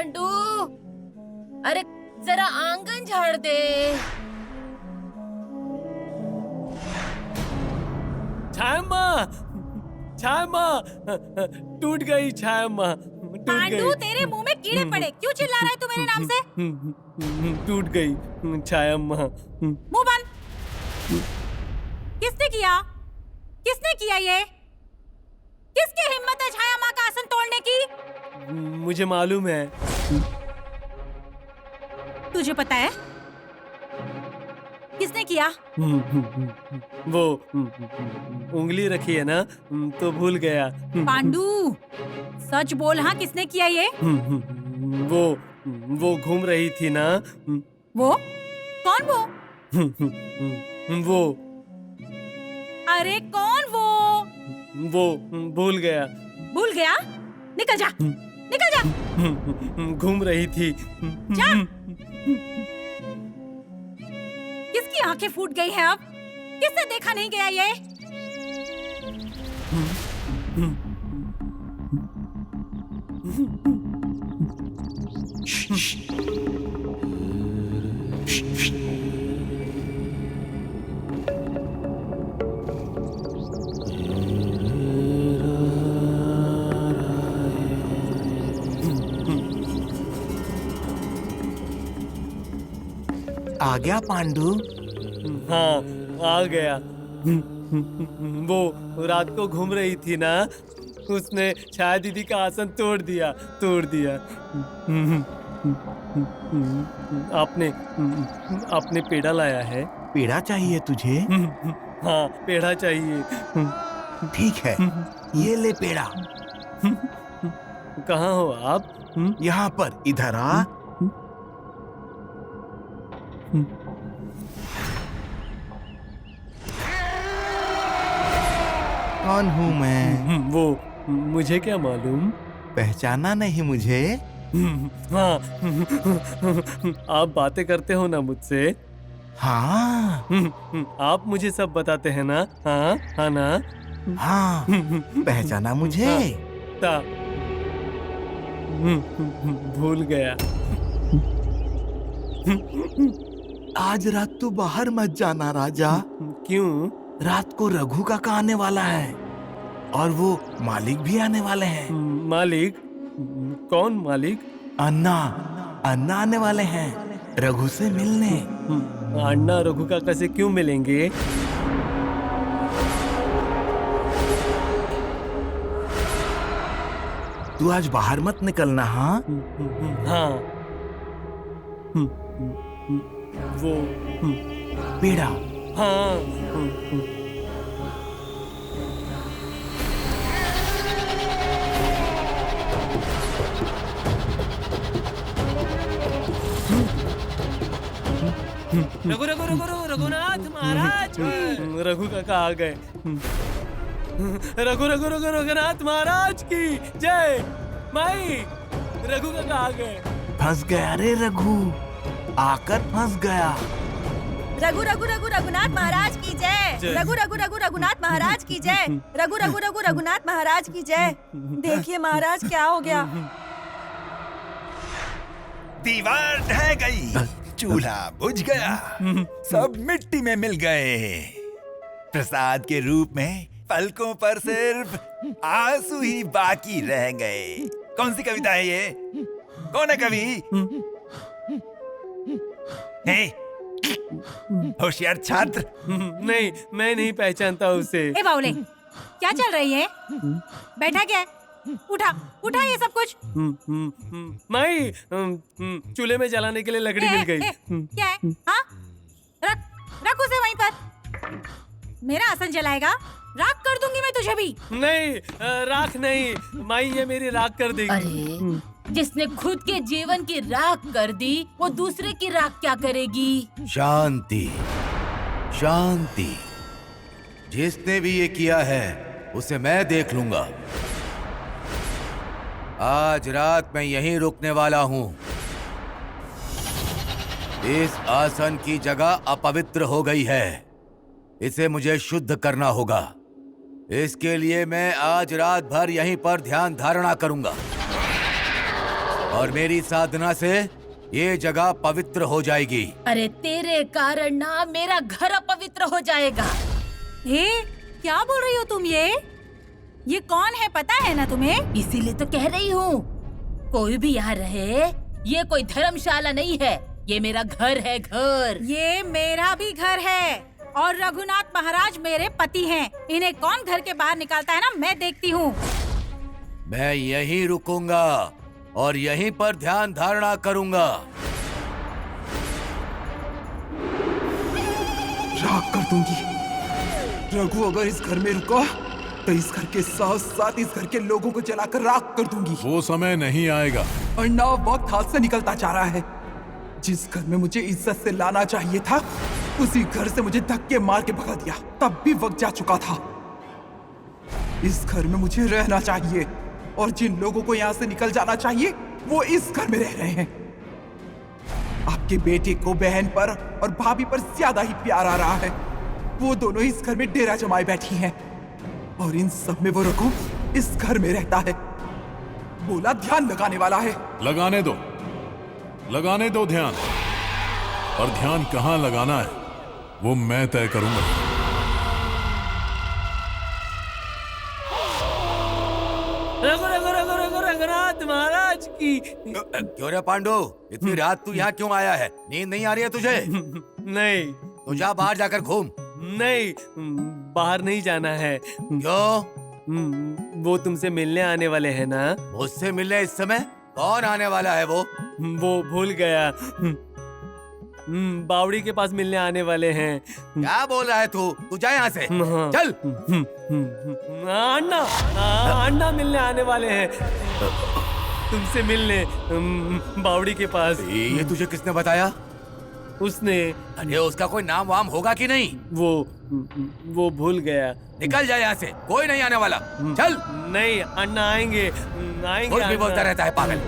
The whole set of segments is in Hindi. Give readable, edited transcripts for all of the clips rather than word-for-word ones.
पांडू, अरे जरा आंगन झाड़ दे। छाया माँ, टूट गई छाया माँ, टूट पांडू, गई। तेरे मुंह में कीड़े पड़े, क्यों चिल्ला रहा है तू मेरे नाम से? टूट गई छाया माँ। मुंह बंद। किसने किया? किसने किया ये? किसकी हिम्मत है छाया माँ का आसन तोड़ने की? मुझे मालूम है। तुझे पता है किसने किया? वो उंगली रखी है ना, तो भूल गया। पांडू, सच बोल, हाँ किसने किया ये? वो घूम रही थी ना। वो कौन? वो अरे कौन वो? भूल गया। भूल गया? निकल जा, निकल जा। घूम रही थी। जा। किसकी आंखें फूट गई हैं अब? किसने देखा नहीं गया ये? आ गया पांडु? हाँ, आ गया। वो रात को घूम रही थी ना, उसने छाया दीदी का आसन तोड़ दिया। आपने पेड़ा लाया है? पेड़ा चाहिए तुझे? हाँ, पेड़ा चाहिए। ठीक है, ये ले पेड़ा। कहाँ हो आप? यहाँ पर, इधर आ। कौन हूँ मैं? वो मुझे क्या मालूम? पहचाना नहीं मुझे? हाँ, आप बातें करते हो ना मुझसे। हाँ। आप मुझे सब बताते हैं ना? हाँ, हाँ ना? हाँ, पहचाना मुझे? हाँ, भूल गया। आज रात तू बाहर मत जाना राजा। क्यों? रात को रघु काका आने वाला है और वो मालिक भी आने वाले हैं। मालिक? कौन मालिक? अन्ना आने वाले हैं रघु से मिलने। अन्ना रघु काका से क्यों मिलेंगे? तू आज बाहर मत निकलना। हाँ? हाँ। वो पेड़ा। हाँ। रघुनाथ महाराज। रघु काका आ गए। रघुनाथ महाराज की जय। माई, रघु काका आ गए। फंस गया रे रघु, आकर फंस गया। रघुनाथ महाराज की जय। रघुनाथ महाराज की जय। रघुनाथ महाराज की जय। देखिए महाराज, क्या हो गया? दीवार ढह गई, चूल्हा बुझ गया, सब मिट्टी में मिल गए। प्रसाद के रूप में पलकों पर सिर्फ आंसू ही बाकी रह गए। कौन सी कविता है ये? कौन है कवि? होशियार छात्र। नहीं, मैं नहीं पहचानता उसे। ए बावले, क्या चल रही है? बैठा क्या है? उठा ये सब कुछ। माई, चूल्हे में जलाने के लिए लकड़ी मिल गई। क्या है? हाँ, रख उसे वहीं पर। मेरा आसन जलाएगा? राख कर दूंगी मैं तुझे भी। नहीं, राख नहीं माई, ये मेरी राख कर देगी। अरे, जिसने खुद के जीवन की राख कर दी, वो दूसरे की राख क्या करेगी? शांति, शांति। जिसने भी ये किया है उसे मैं देख लूंगा। आज रात मैं यहीं रुकने वाला हूँ। इस आसन की जगह अपवित्र हो गई है, इसे मुझे शुद्ध करना होगा। इसके लिए मैं आज रात भर यहीं पर ध्यान धारणा करूंगा और मेरी साधना से ये जगह पवित्र हो जाएगी। अरे तेरे कारण ना मेरा घर अपवित्र हो जाएगा। क्या बोल रही हो तुम? ये कौन है पता है ना तुम्हें? इसीलिए तो कह रही हूँ, कोई भी यहाँ रहे, ये कोई धर्मशाला नहीं है, ये मेरा घर है, घर। ये मेरा भी घर है और रघुनाथ महाराज मेरे पति हैं। इन्हें कौन घर के बाहर निकालता है ना, मैं देखती हूँ। मैं यहीं रुकूंगा और यहीं पर ध्यान धारणा करूंगा। राख कर दूंगी। रघु अगर इस घर में रुका तो इस घर के साथ साथ इस घर के लोगों को जलाकर राख कर दूंगी। वो समय नहीं आएगा। और ना वक्त हाथ से निकलता जा रहा है। जिस घर में मुझे इज्जत से लाना चाहिए था, उसी घर से मुझे धक्के मार के भगा दिया। तब भी वक्त जा चुका था। इस घर में मुझे रहना चाहिए और जिन लोगों को यहाँ से निकल जाना चाहिए वो इस घर में रह रहे हैं। आपके बेटे को बहन पर और भाभी पर ज्यादा ही प्यार आ रहा है। वो दोनों इस घर में डेरा जमाए बैठी हैं और इन सब में वो रघु इस घर में रहता है। बोला ध्यान लगाने वाला है। लगाने दो ध्यान। और ध्यान कहाँ लगाना है वो मैं तय करूंगा। रघुनाथ महाराज की। क्यों रे पांडु, इतनी रात तू यहाँ क्यों आया है? नींद नहीं आ रही है तुझे? नहीं। तो जा बाहर जाकर घूम। नहीं, बाहर नहीं जाना है। क्यों? वो तुमसे मिलने आने वाले हैं ना। मुझसे मिलने इस समय? कौन आने वाला है वो? वो भूल गया। बावड़ी के पास मिलने आने वाले हैं। क्या बोल रहा है तू जा यहाँ से। हाँ। चल। अन्ना मिलने आने वाले हैं तुमसे मिलने, बावड़ी के पास। ये तुझे किसने बताया? उसने। अरे उसका कोई नाम वाम होगा कि नहीं? वो भूल गया। निकल जाए यहाँ से, कोई नहीं आने वाला। चल। नहीं, अन्ना आएंगे। कुछ भी बोलता रहता है पागल।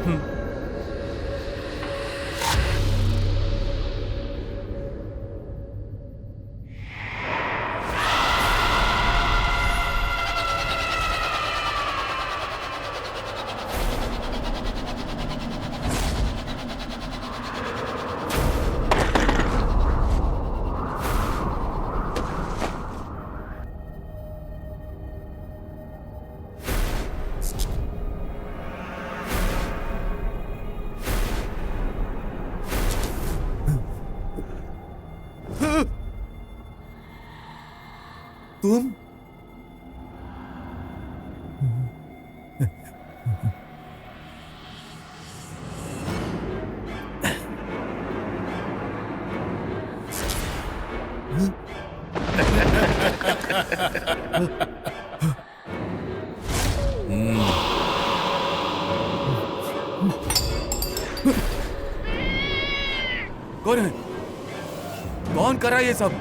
तुम? कौन है? कौन कर रहा है ये सब?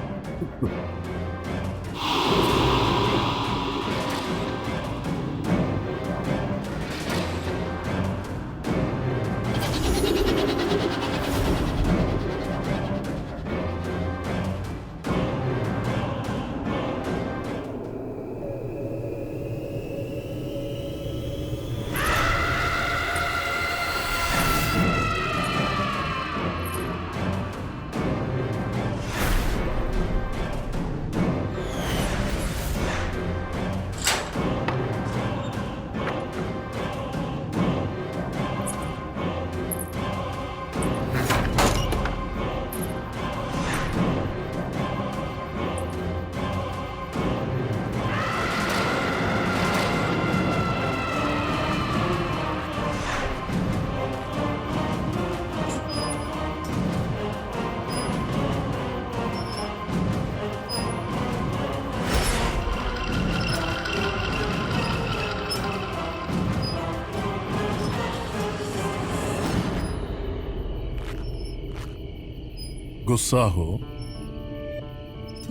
गुस्सा हो?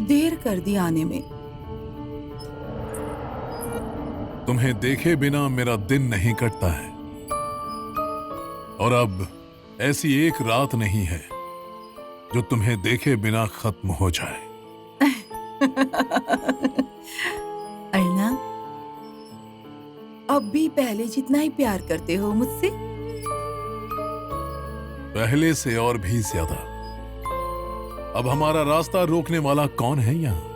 देर कर दी आने में। तुम्हें देखे बिना मेरा दिन नहीं कटता है और अब ऐसी एक रात नहीं है जो तुम्हें देखे बिना खत्म हो जाए। अर्णा, अब भी पहले जितना ही प्यार करते हो मुझसे? पहले से और भी ज्यादा। अब हमारा रास्ता रोकने वाला कौन है यहाँ?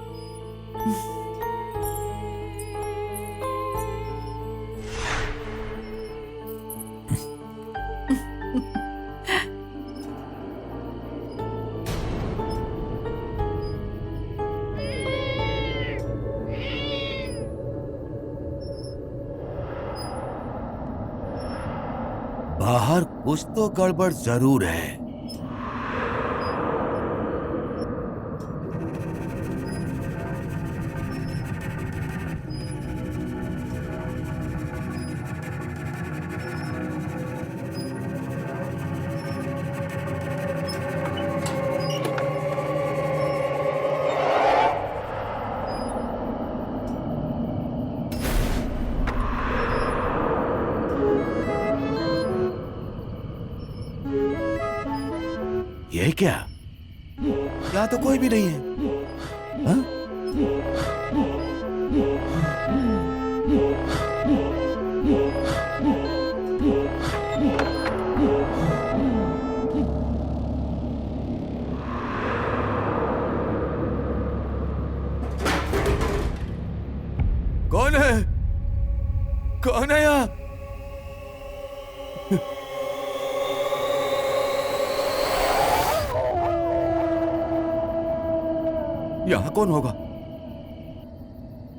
बाहर कुछ तो गड़बड़ जरूर है। ये क्या? यहाँ तो कोई भी नहीं है। हाँ? कौन है? कौन है यहाँ? यहाँ कौन होगा?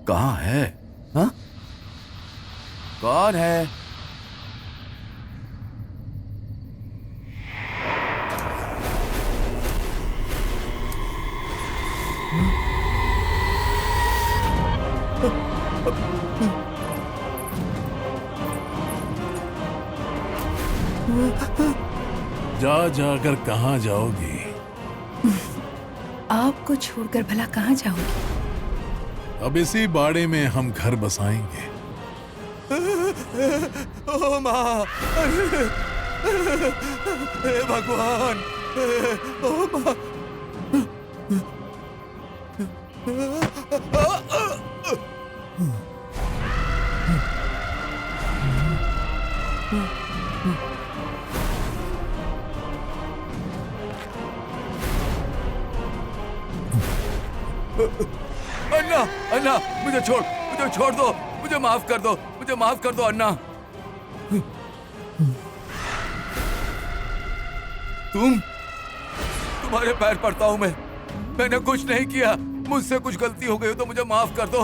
कहाँ है? हाँ? कौन है? जा जाकर कहाँ जाओगी? आपको छोड़कर भला कहाँ जाऊंगी? अब इसी बाड़े में हम घर बसाएंगे। ओ माँ! हे भगवान! ओ माँ! अन्ना! अन्ना! मुझे छोड़ दो! मुझे माफ कर दो अन्ना! तुम्हारे पैर पड़ता हूं मैंने कुछ नहीं किया। मुझसे कुछ गलती हो गई हो तो मुझे माफ कर दो।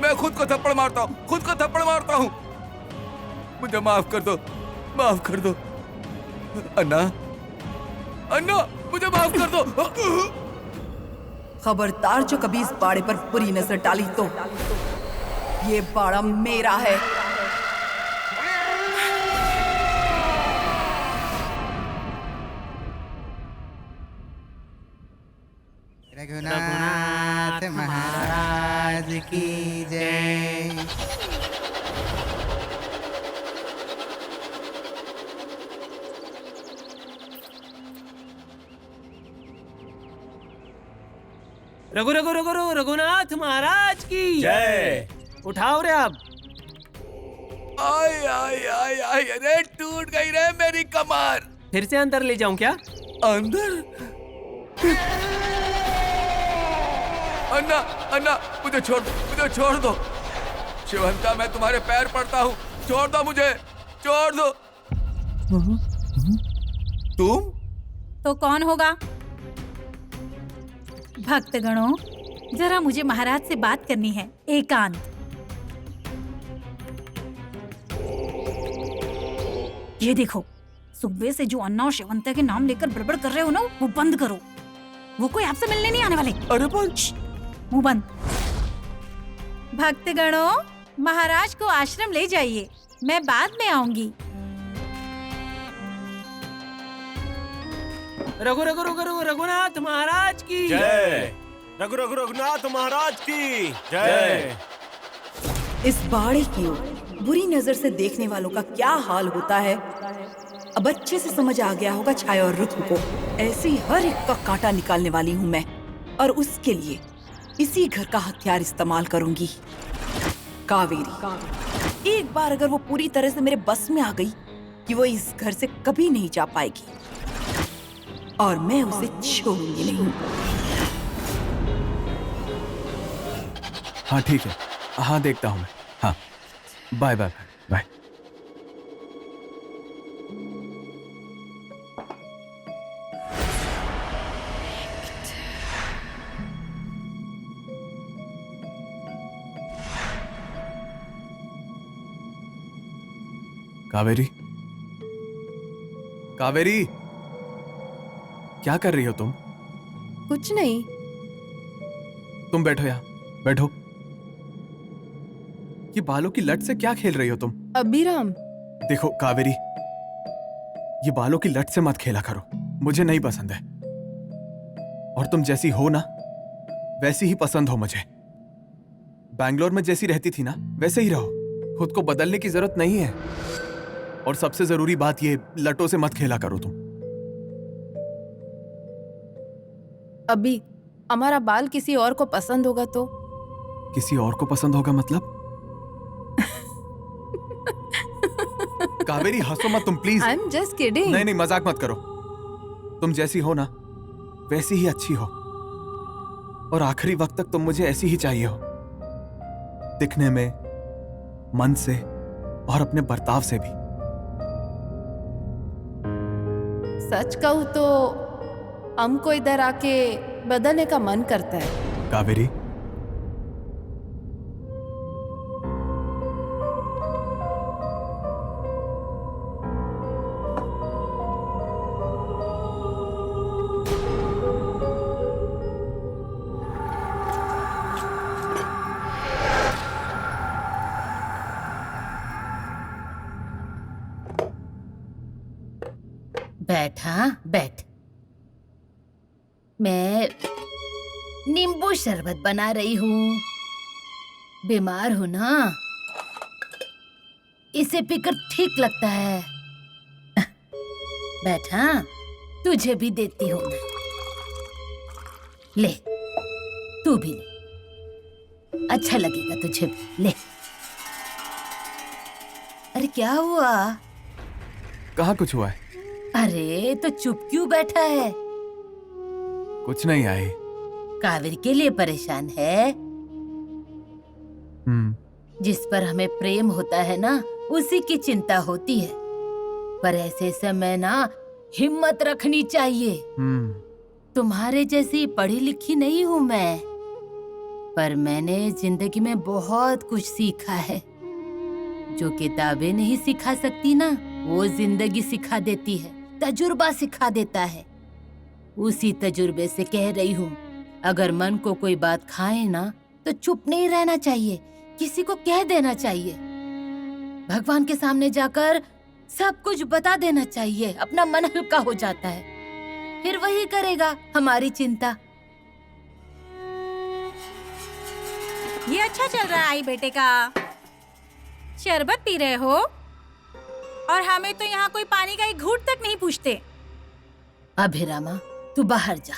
मैं खुद को थप्पड़ मारता हूं। मुझे माफ कर दो अन्ना, मुझे माफ कर दो। खबरदार जो कभी इस बाड़े पर बुरी नजर डाली तो ये बाड़ा मेरा है। रघुनाथ महाराज की जय। रघुनाथ महाराज की जय। उठाओ रे आप। आई अरे टूट गई रे मेरी कमर। फिर से अंदर ले जाऊं क्या? अंदर? अन्ना मुझे छोड़ दो। शिवंता मैं तुम्हारे पैर पड़ता हूँ, छोड़ दो मुझे, छोड़ दो। तुम तो कौन होगा? भक्तगणों, जरा मुझे महाराज से बात करनी है, एकांत। ये देखो, सुबह से जो अन्ना और शिवंता के नाम लेकर बड़बड़ कर रहे हो ना, वो बंद करो। वो कोई आपसे मिलने नहीं आने वाले। अरे पंच, मुंह बंद। भक्तगणों, महाराज को आश्रम ले जाइए, मैं बाद में आऊंगी। रघुनाथ महाराज की जय। रघुनाथ महाराज की जय। इस बाड़े की ओर बुरी नजर से देखने वालों का क्या हाल होता है, अब अच्छे से समझ आ गया होगा छाया और रुद्र को। ऐसे ही हर एक का कांटा निकालने वाली हूँ मैं, और उसके लिए इसी घर का हथियार इस्तेमाल करूंगी। कावेरी। एक बार अगर वो पूरी तरह से मेरे बस में आ गई कि वो इस घर से कभी नहीं जा पाएगी और मैं उसे छोड़ूंगी नहीं। हाँ ठीक है, हाँ देखता हूँ मैं। हाँ bye bye bye. Kaveri, Kaveri, क्या कर रही हो तुम? कुछ नहीं। तुम बैठो यहाँ, बैठो। ये बालों की लट से क्या खेल रही हो तुम? अभिराम, देखो कावेरी, ये बालों की लट से मत खेला करो, मुझे नहीं पसंद है। और तुम जैसी हो ना वैसी ही पसंद हो मुझे। बैंगलोर में जैसी रहती थी ना वैसे ही रहो, खुद को बदलने की जरूरत नहीं है। और सबसे जरूरी बात ये, लटों से मत खेला करो तुम। अभी हमारा बाल किसी और को पसंद होगा तो? किसी और को पसंद होगा मतलब? कावेरी हंसो मत तुम please. I am just kidding. नहीं नहीं, मजाक मत करो। तुम जैसी हो ना वैसी ही अच्छी हो, और आखिरी वक्त तक तुम मुझे ऐसी ही चाहिए हो, दिखने में, मन से और अपने बर्ताव से भी। सच कहूं तो हमको इधर आके बदलने का मन करता है। कावेरी, बैठ, हाँ बैठ। मैं नींबू शरबत बना रही हूँ। बीमार हूँ ना, इसे पीकर ठीक लगता है। बैठ, हाँ तुझे भी देती हूँ मैं। ले, तू भी ले, अच्छा लगेगा तुझे भी। ले। अरे क्या हुआ? कहाँ कुछ हुआ है? अरे तो चुप क्यों बैठा है? कुछ नहीं आई। कावेरी के लिए परेशान है? जिस पर हमें प्रेम होता है ना, उसी की चिंता होती है। पर ऐसे समय ना हिम्मत रखनी चाहिए। तुम्हारे जैसी पढ़ी लिखी नहीं हूँ मैं, पर मैंने जिंदगी में बहुत कुछ सीखा है। जो किताबें नहीं सिखा सकती ना, वो जिंदगी सिखा देती है, तजुर्बा सिखा देता है। उसी तजुर्बे से कह रही हूँ, अगर मन को कोई बात खाए ना तो चुप नहीं रहना चाहिए, किसी को कह देना चाहिए। भगवान के सामने जाकर सब कुछ बता देना चाहिए, अपना मन हल्का हो जाता है। फिर वही करेगा हमारी चिंता। ये अच्छा चल रहा है आई बेटे का। शरबत पी रहे हो और हमें तो यहाँ कोई पानी का एक घूंट तक नहीं पूछते। अभिरामा, तू बाहर जा।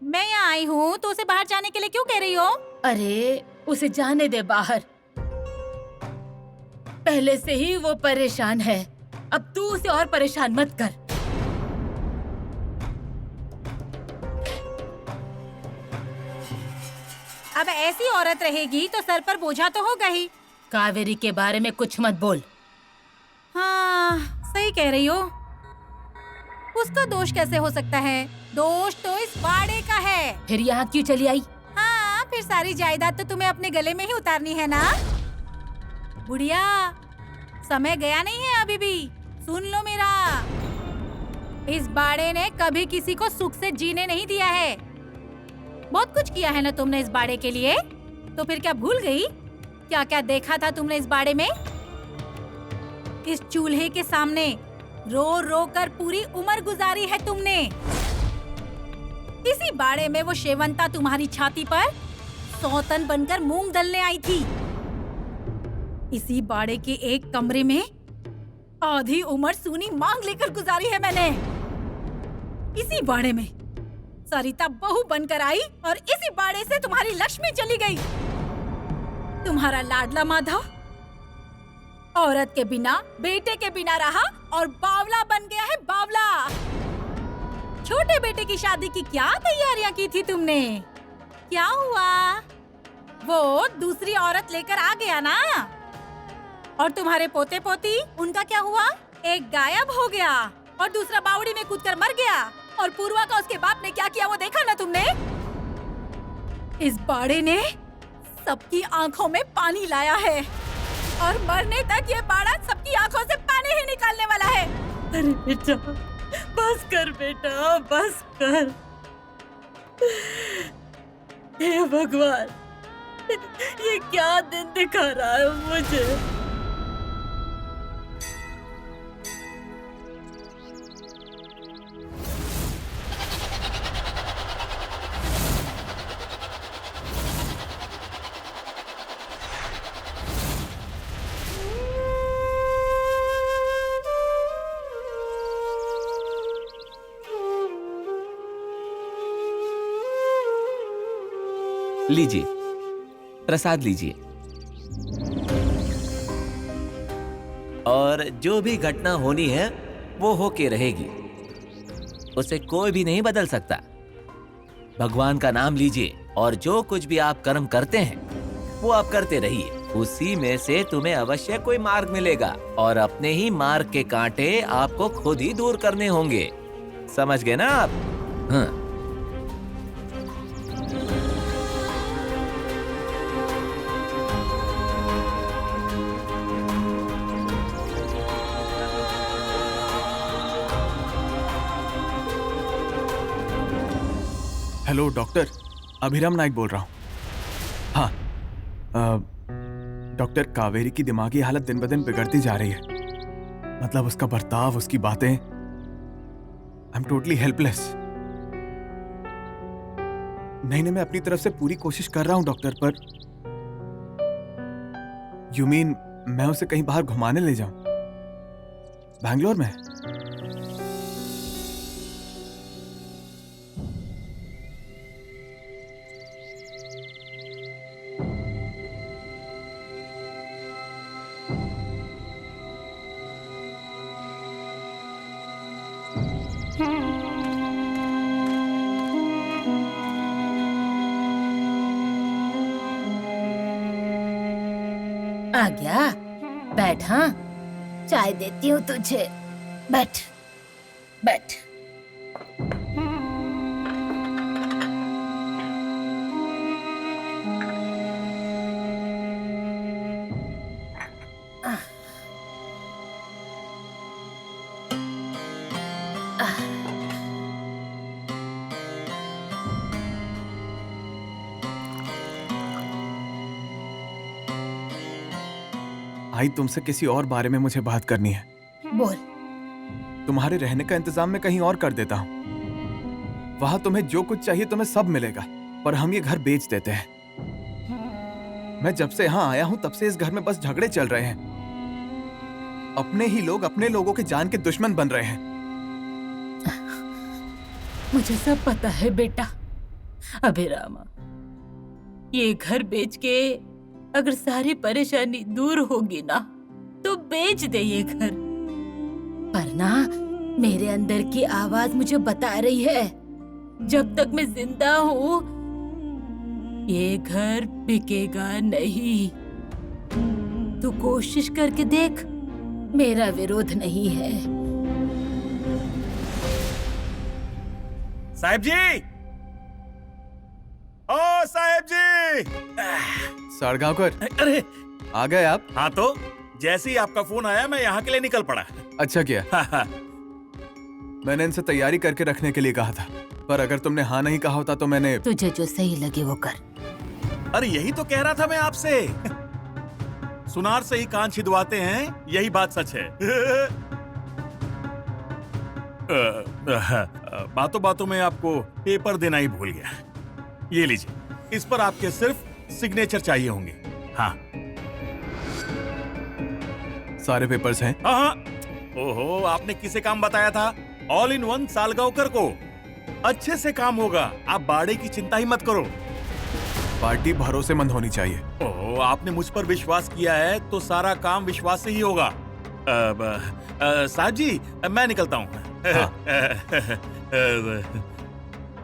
मैं यहाँ आई हूँ तो उसे बाहर जाने के लिए क्यों कह रही हो? अरे उसे जाने दे बाहर। पहले से ही वो परेशान है, अब तू उसे और परेशान मत कर। अब ऐसी औरत रहेगी तो सर पर बोझा तो होगा ही। कावेरी के बारे में कुछ मत बोल। हाँ सही कह रही हो। उसका दोष कैसे हो सकता है? दोष तो इस बाड़े का है। फिर यहाँ क्यों चली आई? हाँ, फिर सारी जायदाद तो तुम्हें अपने गले में ही उतारनी है ना? बुढ़िया, समय गया नहीं है अभी भी। सुन लो मेरा, इस बाड़े ने कभी किसी को सुख से जीने नहीं दिया है। बहुत कुछ किया है ना तुमने इस बाड़े के लिए, तो फिर क्या भूल गई? क्या क्या देखा था तुमने इस बाड़े में? इस चूल्हे के सामने रो रो कर पूरी उम्र गुजारी है तुमने। इसी बाड़े में वो शेवंता तुम्हारी छाती पर सौतन बनकर मूंग दलने आई थी। इसी बाड़े के एक कमरे में आधी उम्र सूनी मांग लेकर गुजारी है मैंने। इसी बाड़े में सरिता बहू बनकर आई और इसी बाड़े से तुम्हारी लक्ष्मी चली गई। तुम्हारा लाडला माधव औरत के बिना, बेटे के बिना रहा और बावला बन गया है, बावला। छोटे बेटे की शादी की क्या तैयारियां की थी तुमने? क्या हुआ? वो दूसरी औरत लेकर आ गया ना? और तुम्हारे पोते पोती, उनका क्या हुआ? एक गायब हो गया और दूसरा बावड़ी में कूदकर मर गया। और पूर्वा का उसके बाप ने क्या किया वो देखा ना तुमने? इस बाड़े ने सबकी आंखों में पानी लाया है और मरने तक ये बाड़ा सबकी आंखों से पानी ही निकालने वाला है। अरे बेटा, बस कर बेटा, बस कर। हे भगवान, ये क्या दिन दिखा रहा है मुझे। लीजिए, प्रसाद लीजिए। और जो भी घटना होनी है वो होके रहेगी, उसे कोई भी नहीं बदल सकता। भगवान का नाम लीजिए और जो कुछ भी आप कर्म करते हैं वो आप करते रहिए। उसी में से तुम्हें अवश्य कोई मार्ग मिलेगा और अपने ही मार्ग के कांटे आपको खुद ही दूर करने होंगे। समझ गए ना आप? हाँ। हेलो डॉक्टर, अभिराम नाइक बोल रहा हूँ। हाँ, डॉक्टर, कावेरी की दिमागी हालत दिन ब दिन बिगड़ती जा रही है। मतलब उसका बर्ताव, उसकी बातें, आई एम टोटली हेल्पलेस। नहीं, मैं अपनी तरफ से पूरी कोशिश कर रहा हूँ डॉक्टर, पर यू मीन मैं उसे कहीं बाहर घुमाने ले जाऊं? बैंगलोर में? आ गया? बैठ। हाँ, चाय देती हूँ तुझे। बैठ बैठ। आई, तुमसे किसी और बारे में मुझे बात करनी है। बोल। तुम्हारे रहने का इंतजाम मैं कहीं और कर देता हूँ। वहां तुम्हें जो कुछ चाहिए तुम्हें सब मिलेगा, पर हम ये घर बेच देते हैं। मैं जब से यहाँ आया हूँ तब से इस घर में बस झगड़े चल रहे हैं। अपने ही लोग अपने लोगों के जान के दुश्मन बन रहे हैं। मुझे सब पता है बेटा। अभिरामा, ये घर बेच के अगर सारी परेशानी दूर होगी ना तो बेच दे ये घर। पर ना, मेरे अंदर की आवाज मुझे बता रही है, जब तक मैं जिंदा हूँ ये घर बिकेगा नहीं। तू कोशिश करके देख, मेरा विरोध नहीं है। साहिब जी! ओ साहिब जी! सड़गांवकर, अरे आ गए आप? हाँ, तो जैसे ही आपका फोन आया मैं यहाँ के लिए निकल पड़ा। अच्छा किया। मैंने इनसे तैयारी करके रखने के लिए कहा था, पर अगर तुमने हाँ नहीं कहा होता तो मैंने। तुझे जो सही लगे वो कर। अरे यही तो कह रहा था मैं आपसे। सुनार से ही कान छिदवाते हैं, यही बात सच है। बातों बातों में आपको पेपर देना ही भूल गया। ये लीजिए, इस पर आपके सिर्फ सिग्नेचर चाहिए होंगे। हाँ, सारे पेपर्स हैं? हाँ। ओहो, आपने किसे काम बताया था? ऑल इन वन सालगांवकर को। अच्छे से काम होगा, आप बाड़े की चिंता ही मत करो। पार्टी भरोसेमंद होनी चाहिए। ओह, आपने मुझ पर विश्वास किया है तो सारा काम विश्वास से ही होगा। साहब जी, मैं निकलता हूँ।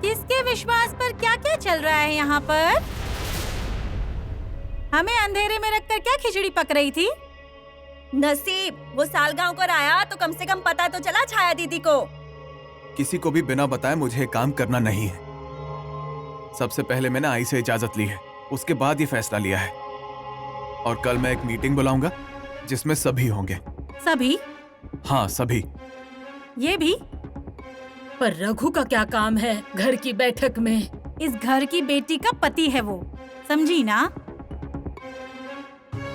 किसके विश्वास पर क्या क्या चल रहा है यहाँ पर? हमें अंधेरे में रखकर क्या खिचड़ी पक रही थी? नसीब, वो सालगांव कर आया तो कम से कम पता तो चला छाया दीदी को। किसी को भी बिना बताए मुझे काम करना नहीं है। सबसे पहले मैंने आई से इजाजत ली है, उसके बाद ये फैसला लिया है। और कल मैं एक मीटिंग बुलाऊंगा जिसमें सभी होंगे। सभी? हाँ, सभी। ये भी? पर रघु का क्या काम है घर की बैठक में? इस घर की बेटी का पति है वो, समझी ना?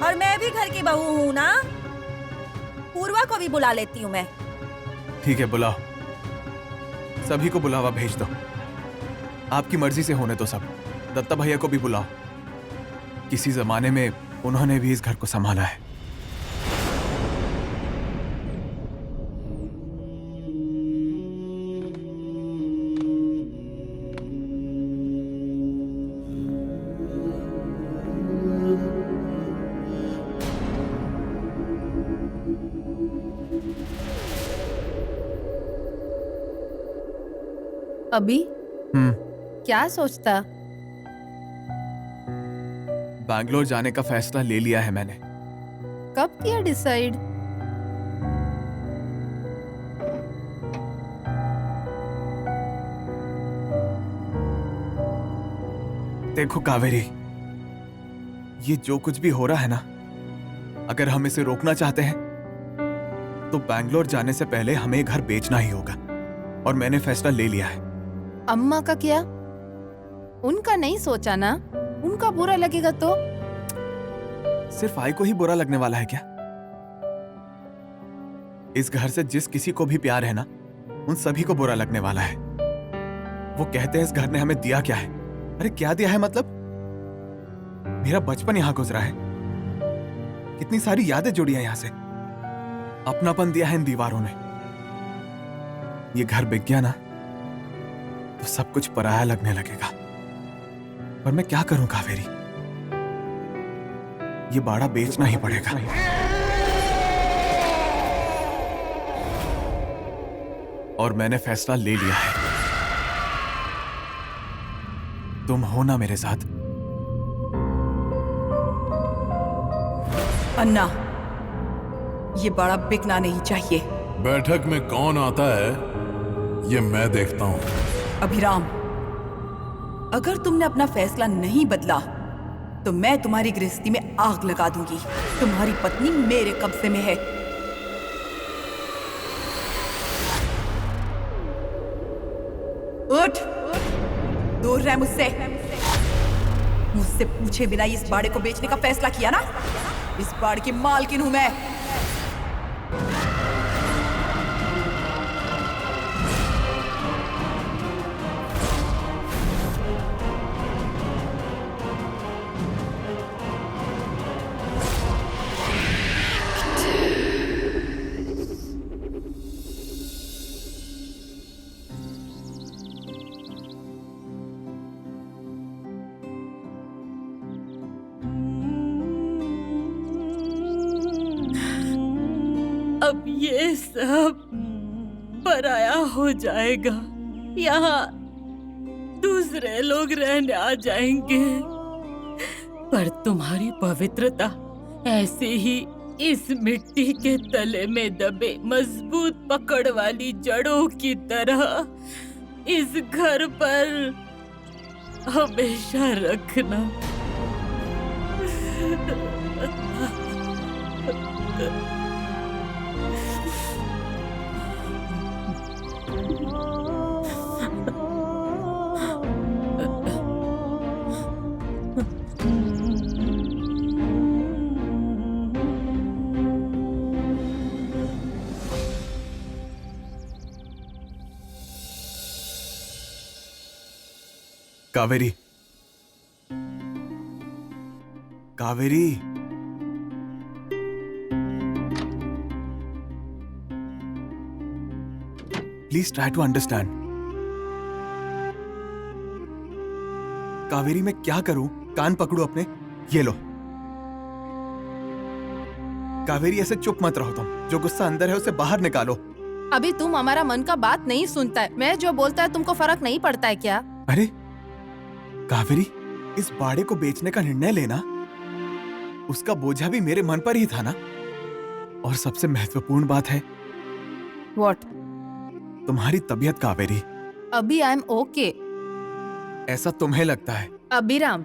और मैं भी घर की बहू हूँ ना। पूर्वा को भी बुला लेती हूँ मैं। ठीक है, बुलाओ। सभी को बुलावा भेज दो। आपकी मर्जी से होने दो सब। दत्ता भैया को भी बुलाओ। किसी जमाने में उन्होंने भी इस घर को संभाला है। अभी क्या सोचता? बैंगलोर जाने का फैसला ले लिया है मैंने। कब किया डिसाइड? देखो कावेरी, ये जो कुछ भी हो रहा है ना, अगर हम इसे रोकना चाहते हैं तो बैंगलोर जाने से पहले हमें घर बेचना ही होगा। और मैंने फैसला ले लिया है। अम्मा का क्या? उनका नहीं सोचा ना? उनका बुरा लगेगा तो? सिर्फ आई को ही बुरा लगने वाला है क्या? इस घर से जिस किसी को भी प्यार है ना, उन सभी को बुरा लगने वाला है। वो कहते हैं इस घर ने हमें दिया क्या है। अरे क्या दिया है मतलब? मेरा बचपन यहां गुजरा है, कितनी सारी यादें जुड़ी हैं यहां से। अपनापन दिया है इन दीवारों ने। ये घर बिक गया ना तो सब कुछ पराया लगने लगेगा। पर मैं क्या करूं कावेरी, ये बाड़ा बेचना ही पड़ेगा। और मैंने फैसला ले लिया है। तुम हो ना मेरे साथ? अन्ना, ये बाड़ा बिकना नहीं चाहिए। बैठक में कौन आता है ये मैं देखता हूं। अभिराम, अगर तुमने अपना फैसला नहीं बदला तो मैं तुम्हारी गृहस्थी में आग लगा दूंगी। तुम्हारी पत्नी मेरे कब्जे में है। उठ, दूर रह मुझसे। मुझसे पूछे बिना इस बाड़े को बेचने का फैसला किया ना? इस बाड़े की मालकिन हूं मैं। अब ये सब पराया हो जाएगा। यहाँ दूसरे लोग रहने आ जाएंगे, पर तुम्हारी पवित्रता ऐसे ही इस मिट्टी के तले में दबे मजबूत पकड़ वाली जड़ों की तरह इस घर पर हमेशा रखना। Kaveri, Kaveri, please try to understand. Kaveri, मैं क्या करूं कान पकड़ो अपने, ये लो। कावेरी ऐसे चुप मत रहो तुम, जो गुस्सा अंदर है उसे बाहर निकालो। अभी तुम हमारा मन का बात नहीं सुनता है, मैं जो बोलता है तुमको फर्क नहीं पड़ता है क्या? अरे कावेरी, इस बाड़े को बेचने का निर्णय लेना, उसका बोझा भी मेरे मन पर ही था ना। और सबसे महत्वपूर्ण बात है व्हाट? तुम्हारी तबीयत कावेरी। अभी आई एम ओके। ऐसा तुम्हें लगता है? अभिराम,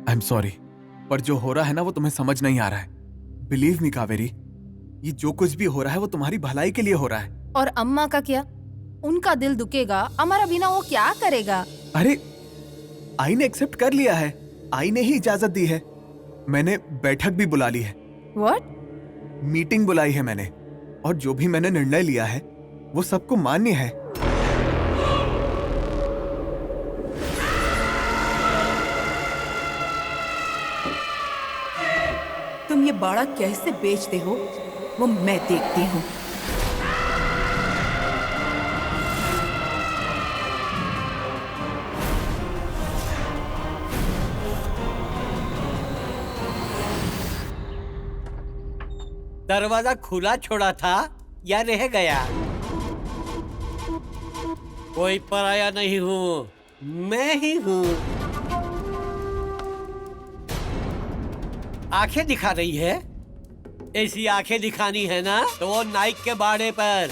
आई एम सॉरी, पर जो हो रहा है ना वो तुम्हें समझ नहीं आ रहा है। बिलीव मी कावेरी, ये जो कुछ भी हो रहा है वो तुम्हारी भलाई के लिए हो रहा है। और अम्मा का क्या? उनका दिल दुखेगा, हमारा बिना वो क्या करेगा? अरे आई ने एक्सेप्ट कर लिया है, आई ने ही इजाजत दी है। मैंने बैठक भी बुला ली है। व्हाट? मीटिंग बुलाई है मैंने, और जो भी मैंने निर्णय लिया है वो सबको मान्य है। तुम ये बाड़ा कैसे बेचते हो वो मैं देखती हूँ। दरवाजा खुला छोड़ा था या रह गया? कोई पराया नहीं हूँ, मैं ही हूँ। आंखें दिखा रही है? ऐसी आंखें दिखानी है ना तो वो नाइक के बाड़े पर,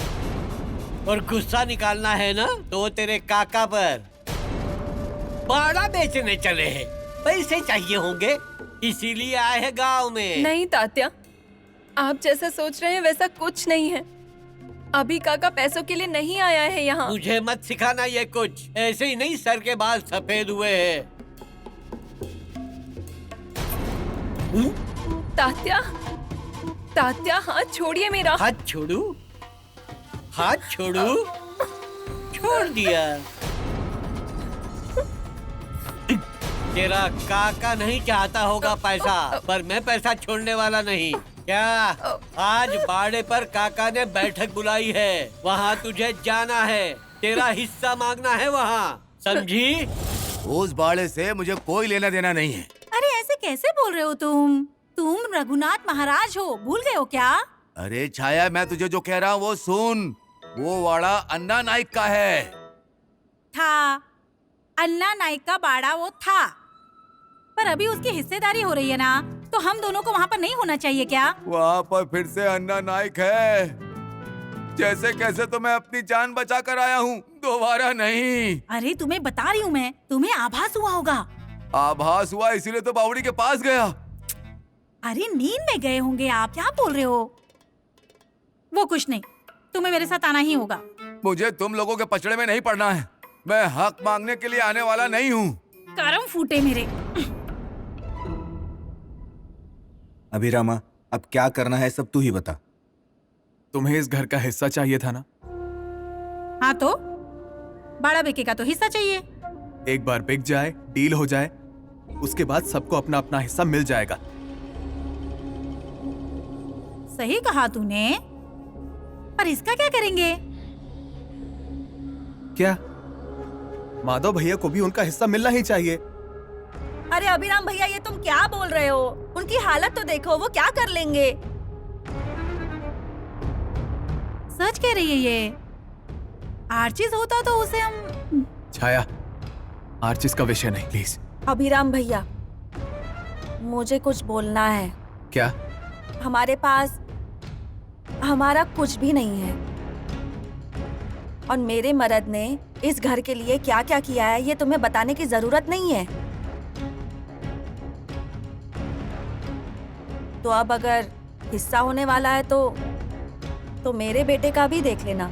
और गुस्सा निकालना है ना तो वो तेरे काका पर। बाड़ा बेचने चले हैं, पैसे चाहिए होंगे इसीलिए आए हैं गांव में। नहीं तात्या, आप जैसा सोच रहे हैं वैसा कुछ नहीं है। अभी काका पैसों के लिए नहीं आया है यहाँ। मुझे मत सिखाना ये कुछ, ऐसे ही नहीं सर के बाल सफेद हुए हैं। तात्या, तात्या हाथ छोड़िए मेरा। हाथ छोड़ू? हाथ छोड़ू? छोड़ दिया। तेरा काका नहीं चाहता होगा पैसा, पर मैं पैसा छोड़ने वाला नहीं। क्या आज बाड़े पर काका ने बैठक बुलाई है, वहाँ तुझे जाना है, तेरा हिस्सा मांगना है वहाँ, समझी? उस बाड़े से मुझे कोई लेना देना नहीं है। अरे ऐसे कैसे बोल रहे हो तुम? तुम रघुनाथ महाराज हो, भूल गए हो क्या? अरे छाया, मैं तुझे जो कह रहा हूँ वो सुन। वो वाड़ा अन्ना नाइक का है। था, अन्ना नाइक का बाड़ा वो था, पर अभी उसकी हिस्सेदारी हो रही है ना, तो हम दोनों को वहाँ पर नहीं होना चाहिए क्या? वहाँ पर फिर से अन्ना नाइक है। जैसे कैसे तो मैं अपनी जान बचा कर आया हूँ, दोबारा नहीं। अरे तुम्हें बता रही हूँ मैं, तुम्हें आभास हुआ होगा। आभास हुआ इसीलिए तो बावड़ी के पास गया। अरे नींद में गए होंगे आप, क्या बोल रहे हो? वो कुछ नहीं, तुम्हें मेरे साथ आना ही होगा। मुझे तुम लोगों के पचड़े में नहीं पड़ना है। मैं हक मांगने के लिए आने वाला नहीं हूँ। करम फूटे मेरे। अभिरामा, अब क्या करना है सब तू ही बता। तुम्हें इस घर का हिस्सा चाहिए था ना? हाँ तो बाड़ा बिकेगा तो हिस्सा चाहिए। एक बार बिक जाए, डील हो जाए, उसके बाद सबको अपना अपना हिस्सा मिल जाएगा। सही कहा तूने, पर इसका क्या करेंगे? क्या माधव भैया को भी उनका हिस्सा मिलना ही चाहिए। अरे अभिराम भैया, ये तुम क्या बोल रहे हो? उनकी हालत तो देखो, वो क्या कर लेंगे। सच कह रही है ये। आर्चिस होता तो उसे हम। छाया, आर्चिस का विषय नहीं प्लीज। अभिराम भैया, मुझे कुछ बोलना है। क्या? हमारे पास हमारा कुछ भी नहीं है, और मेरे मर्द ने इस घर के लिए क्या क्या किया है ये तुम्हें बताने की जरूरत नहीं है। तो अब अगर हिस्सा होने वाला है तो मेरे बेटे का भी देख लेना।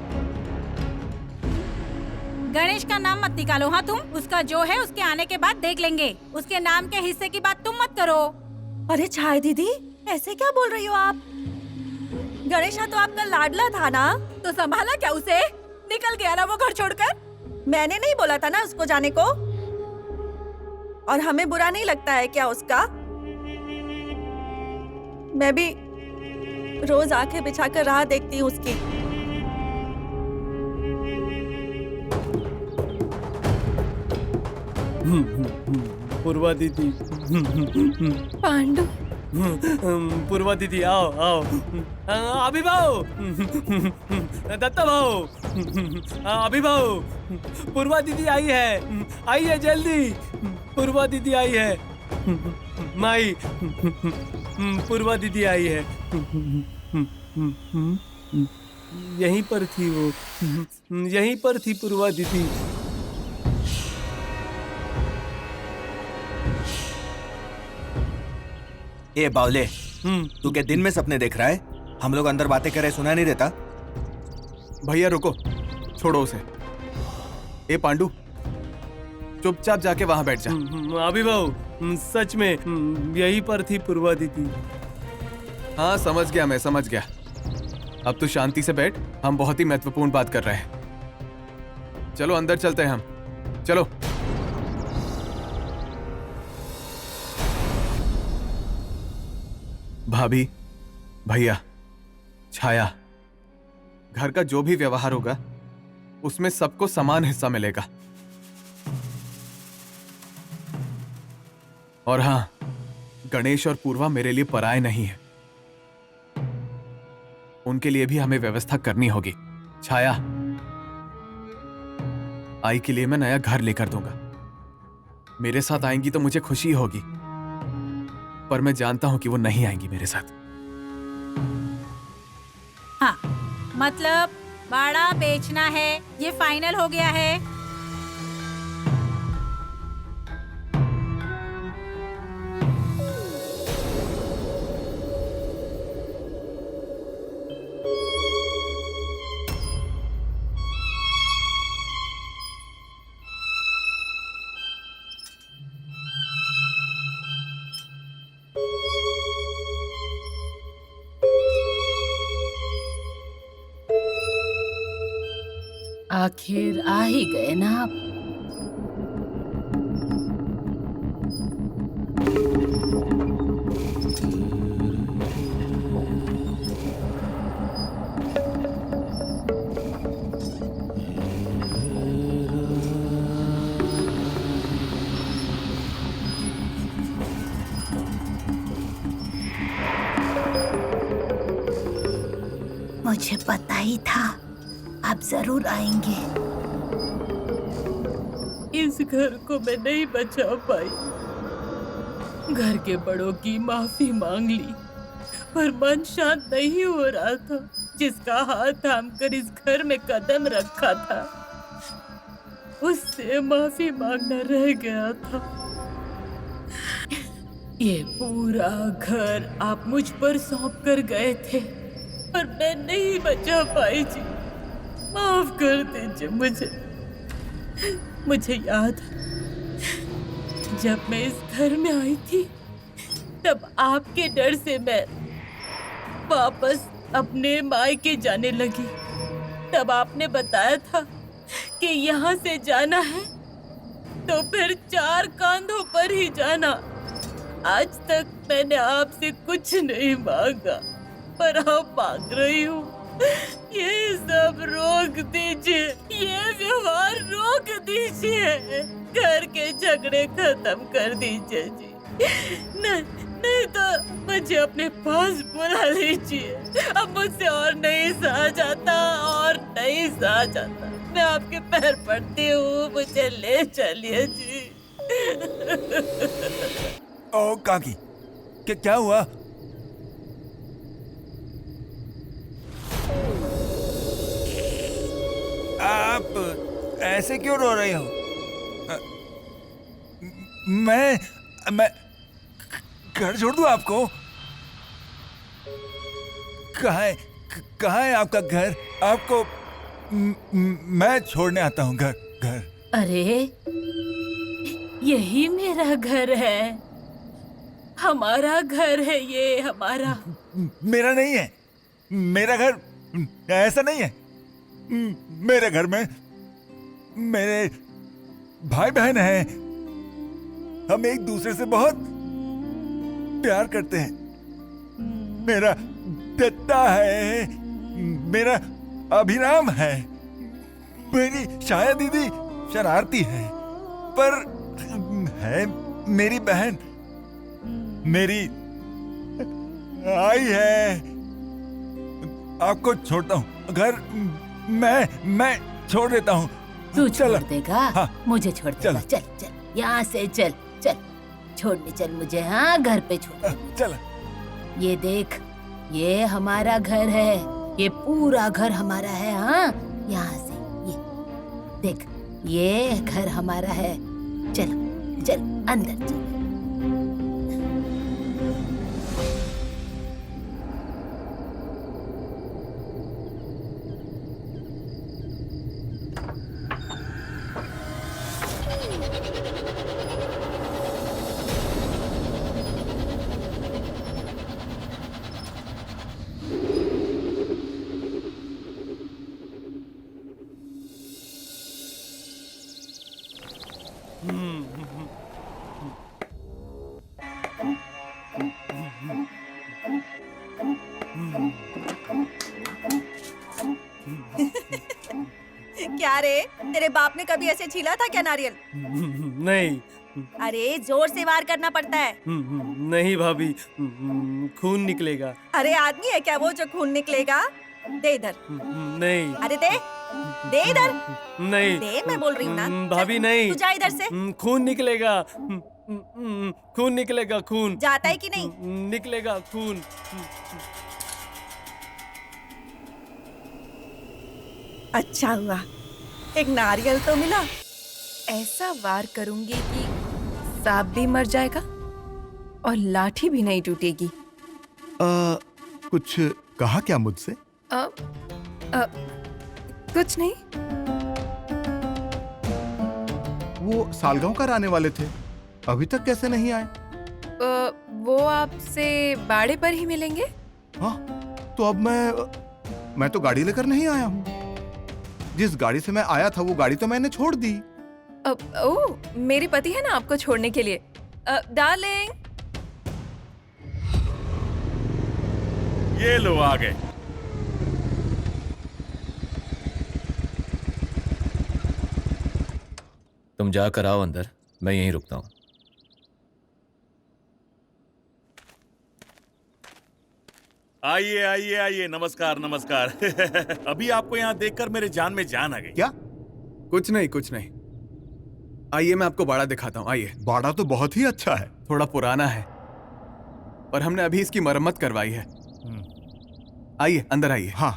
गणेश का नाम मत निकालो। हाँ तुम, उसका जो है उसके आने के बाद देख लेंगे। उसके नाम के हिस्से की बात तुम मत करो। अरे छाया दीदी, ऐसे क्या बोल रही हो आप? गणेशा तो आपका लाडला था ना, तो संभाला क्या उसे? निकल गया ना वो घर छोड़कर। मैंने नहीं बोला था ना उसको जाने को। और हमें बुरा नहीं लगता है क्या उसका? मैं भी रोज आंखें बिछाकर राह देखती हूँ उसकी। पूर्वा दीदी। पांडु। पूर्वा दीदी आओ आओ। अभी भाऊ, दत्ता भाऊ, अभी भाऊ, पूर्वा दीदी आई है, आई है जल्दी, पूर्वा दीदी आई है, माई, पूर्वा दीदी आई है। यहीं पर थी वो, यहीं पर थी पूर्वा दीदी। ए बावले, तू क्या दिन में सपने देख रहा है? हम लोग अंदर बातें कर रहे सुना नहीं देता? भैया रुको, छोड़ो उसे। ए पांडु, चुपचाप जाके वहां बैठ जा। अभी भाऊ, सच में यहीं पर थी पूर्वा दीदी। हाँ समझ गया, मैं समझ गया। अब तू शांति से बैठ, हम बहुत ही महत्वपूर्ण बात कर रहे हैं। चलो अंदर चलते हैं हम, चलो। भाभी, भैया, छाया, घर का जो भी व्यवहार होगा उसमें सबको समान हिस्सा मिलेगा। और हाँ, गणेश और पूर्वा मेरे लिए पराये नहीं है, उनके लिए भी हमें व्यवस्था करनी होगी। छाया, आई के लिए मैं नया घर लेकर दूंगा। मेरे साथ आएंगी तो मुझे खुशी होगी, पर मैं जानता हूं कि वो नहीं आएंगी मेरे साथ। हाँ, मतलब बाड़ा बेचना है, ये फाइनल हो गया है। आखिर आ ही गए ना आप। मुझे पता ही था आप जरूर आएंगे। इस घर को मैं नहीं बचा पाई, घर के बड़ों की माफी मांग ली, पर मन शांत नहीं हो रहा था। जिसका हाथ थामकर इस घर में कदम रखा था, उससे माफी मांगना रह गया था। ये पूरा घर आप मुझ पर सौंप कर गए थे, पर मैं नहीं बचा पाई जी। माफ कर दीजिए मुझे। मुझे याद है जब मैं इस घर में आई थी, तब आपके डर से मैं वापस अपने मायके जाने लगी। तब आपने बताया था कि यहाँ से जाना है तो फिर 4 कांधों पर ही जाना। आज तक मैंने आपसे कुछ नहीं मांगा, पर अब मांग रही हूँ। ये सब रोक दीजिए, ये व्यवहार रोक दीजिए, घर के झगड़े खत्म कर दीजिए जी। नहीं तो मुझे अपने पास बुला लीजिए। अब मुझसे और नहीं सहा जाता, और नहीं सहा जाता। मैं आपके पैर पड़ती हूँ, मुझे ले चलिए जी। ओ काकी, क्या हुआ? आप ऐसे क्यों रो रही हो? मैं घर छोड़ दूं आपको? कहाँ है आपका घर? आपको मैं छोड़ने आता हूँ घर। अरे यही मेरा घर है, हमारा घर है ये, हमारा। मेरा नहीं है, मेरा घर ऐसा नहीं है। मेरे घर में मेरे भाई बहन हैं, हम एक दूसरे से बहुत प्यार करते हैं। मेरा दत्ता है, मेरा अभिराम है, मेरी छाया दीदी शरारती है, पर है मेरी बहन, मेरी आई है। आपको छोड़ता हूँ, घर मैं छोड़ देता हूँ। तू छोड़ देगा? हाँ। मुझे छोड़ देगा? चल चल यहाँ से चल चल, छोड़ने चल मुझे। हाँ, घर पे छोड़। चल। ये देख, ये हमारा घर है, ये पूरा घर हमारा है। हाँ, यहाँ से ये देख, ये घर हमारा है। चलो चल अंदर चल। क्या रे, तेरे बाप ने कभी ऐसे छीला था क्या नारियल? नहीं। अरे जोर से वार करना पड़ता है। नहीं भाभी, खून निकलेगा। अरे आदमी है क्या वो जो खून निकलेगा? दे इधर। नहीं। अरे दे इधर। नहीं। दे, मैं बोल रही हूँ ना। भाभी नहीं। तू जा इधर से। खून निकलेगा, खून निकलेगा, खून। जाता है कि नहीं? निकलेगा खून। अच्छा हुआ एक नारियल तो मिला। ऐसा वार करूंगी कि सांप भी मर जाएगा और लाठी भी नहीं टूटेगी। कुछ कहा क्या मुझसे? कुछ नहीं। वो सालगांव कर आने वाले थे, अभी तक कैसे नहीं आए? वो आपसे बाड़े पर ही मिलेंगे। हाँ, तो अब मैं तो गाड़ी लेकर नहीं आया हूँ। जिस गाड़ी से मैं आया था वो गाड़ी तो मैंने छोड़ दी। ओह, मेरे पति है ना आपको छोड़ने के लिए। डार्लिंग, ये लो आ गए। तुम जाकर आओ अंदर, मैं यहीं रुकता हूँ। आइए आइए आइए, नमस्कार नमस्कार। अभी आपको यहाँ देखकर मेरे जान में जान आ गई। क्या? कुछ नहीं कुछ नहीं। आइए मैं आपको बाड़ा दिखाता हूँ। आइए। बाड़ा तो बहुत ही अच्छा है। थोड़ा पुराना है पर हमने अभी इसकी मरम्मत करवाई है। आइए अंदर आइए। हाँ।